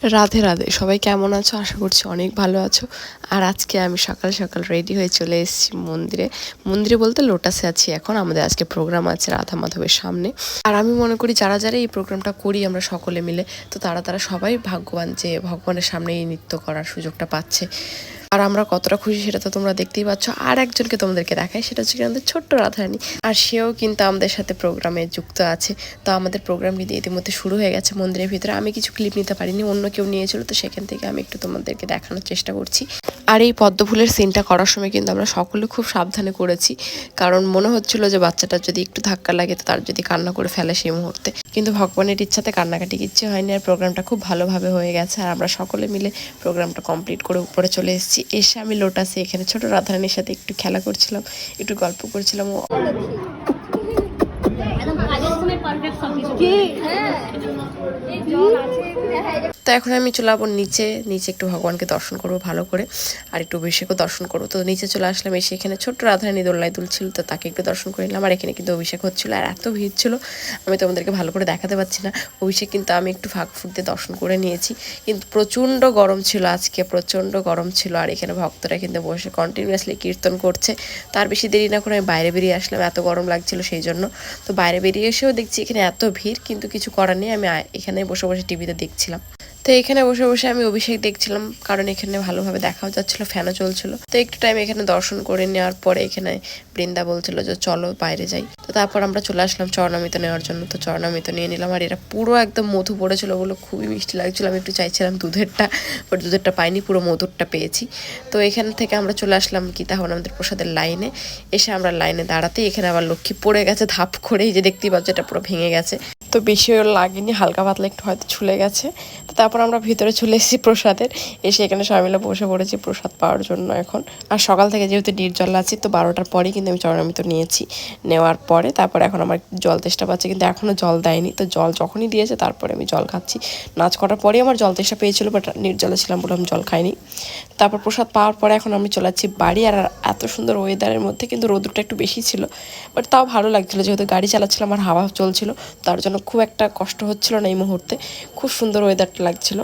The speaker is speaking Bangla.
রাধে রাধে, সবাই কেমন আছো? আশা করছি অনেক ভালো আছো। আর আজকে আমি সকাল সকাল রেডি হয়ে চলে এসেছি মন্দিরে বলতে লোটাসে আছি এখন। আমাদের আজকে প্রোগ্রাম আছে রাধা মাধবের সামনে। আর আমি মনে করি যারা যারা এই প্রোগ্রামটা করি আমরা সকলে মিলে, তো তারা সবাই ভাগ্যবান যে ভগবানের সামনে এই নৃত্য করার সুযোগটা পাচ্ছে। আর আমরা কতটা খুশি সেটা তো তোমরা দেখতেই পাচ্ছ। আর একজনকে তোমাদেরকে দেখাই, সেটা হচ্ছে আমাদের ছোট্ট রাধারানী। আর সেও কিন্তু আমাদের সাথে প্রোগ্রামে যুক্ত আছে। তো আমাদের প্রোগ্রাম কিন্তু ইতিমধ্যে শুরু হয়ে গেছে মন্দিরের ভিতরে। আমি কিছু ক্লিপ নিতে পারিনি, অন্য কেউ নিয়েছিল, তো সেখান থেকে আমি একটু তোমাদেরকে দেখানোর চেষ্টা করছি। আর এই পদ্ম ফুলের সিনটা করার সময় কিন্তু আমরা সকলে খুব সাবধানে করেছি, কারণ মনে হচ্ছিল যে বাচ্চাটা যদি একটু ধাক্কা লাগে তো তার যদি কান্না করে ফেলে সেই মুহূর্তে। কিন্তু ভগবানের ইচ্ছাতে কান্নাকাটি কিচ্ছু হয়নি, আর প্রোগ্রামটা খুব ভালোভাবে হয়ে গেছে। আর আমরা সকলে মিলে প্রোগ্রামটা কমপ্লিট করে উপরে চলে এসেছি। এসে আমি লোটাসে এখানে ছোট রাধারানীর সাথে একটু খেলা করছিলাম, একটু গল্প করছিলাম। তো এখন আমি চলে যাবো নিচে একটু ভগবানকে দর্শন করবো ভালো করে, আর একটু অভিষেকও দর্শন করবো। তো নিচে চলে আসলাম, এসে এখানে ছোট্ট রাধারানী দোলনায় দুলছিল, তো তাকে একটু দর্শন করে নিলাম। আর এখানে কিন্তু অভিষেক হচ্ছিল, আর এত ভিড় ছিল আমি তোমাদেরকে ভালো করে দেখাতে পারছি না। অভিষেক কিন্তু আমি একটু ফাঁক ফুট দিয়ে দর্শন করে নিয়েছি, কিন্তু প্রচণ্ড গরম ছিল আজকে, প্রচণ্ড গরম ছিল। আর এখানে ভক্তরা কিন্তু বসে কন্টিনিউয়াসলি কীর্তন করছে। তার বেশি দেরি না করে আমি বাইরে বেরিয়ে আসলাম, এত গরম লাগছিল সেই জন্য। তো বাইরে বেরিয়ে এসেও দেখছি এখানে এত ভিড়, কিন্তু কিছু করার নেই, আমি এখানে বসে বসে টিভিতে দেখছিলাম। তো এখানে বসে বসে আমি অভিষেক দেখছিলাম, কারণ এখানে ভালোভাবে দেখাও যাচ্ছিল, ফ্যানও চলছিল। তো একটু টাইম এখানে দর্শন করে নেওয়ার পরে এখানে বৃন্দা বলছিল যে চলো বাইরে যাই। তো তারপর আমরা চলে আসলাম চরণামৃত নেওয়ার জন্য। তো চরণামৃত নিয়ে নিলাম, আর এরা পুরো একদম মধু পড়েছিল, ওগুলো খুবই মিষ্টি লাগছিল। আমি একটু চাইছিলাম দুধেরটা, বাট দুধেরটা পাইনি, পুরো মধুরটা পেয়েছি। তো এখান থেকে আমরা চলে আসলাম গীতাহন আমাদের প্রসাদের লাইনে। এসে আমরা লাইনে দাঁড়াতেই এখানে আবার লক্ষ্মী পড়ে গেছে ধাপ করে, এই যে দেখতেই পাচ্ছ এটা পুরো ভেঙে গেছে। তো বেশি লাগেনি, হালকা পাতলা একটু হয়তো ছুলে গেছে। তো তারপর আমরা ভিতরে চলে এসেছি প্রসাদের, এসে এখানে সবাই মিলে বসে পড়েছি প্রসাদ পাওয়ার জন্য এখন। আর সকাল থেকে যেহেতু নির্জল আছি, তো 12টার পরেই কিন্তু আমি চরণামৃত নিয়েছি। নেওয়ার পরে তারপর এখন আমার জল তেষ্টা পাচ্ছে, কিন্তু এখনও জল দেয়নি। তো জল যখনই দিয়েছে তারপরে আমি জল খাচ্ছি। নাচ করার পরেই আমার জল তেষ্টা পেয়েছিল, বাট নির্জলে ছিলাম বলে আমি জল খাইনি। তারপর প্রসাদ পাওয়ার পরে এখন আমি চলে যাচ্ছি বাড়ি। আর এত সুন্দর ওয়েদারের মধ্যে কিন্তু রোদ্রটা একটু বেশি ছিল, বাট তাও ভালো লাগছিলো, যেহেতু গাড়ি চালাচ্ছিলাম আর হাওয়া চলছিল, তার জন্য খুব একটা কষ্ট হচ্ছিল না এই মুহূর্তে। খুব সুন্দর ওয়েদারটা লাগছিল।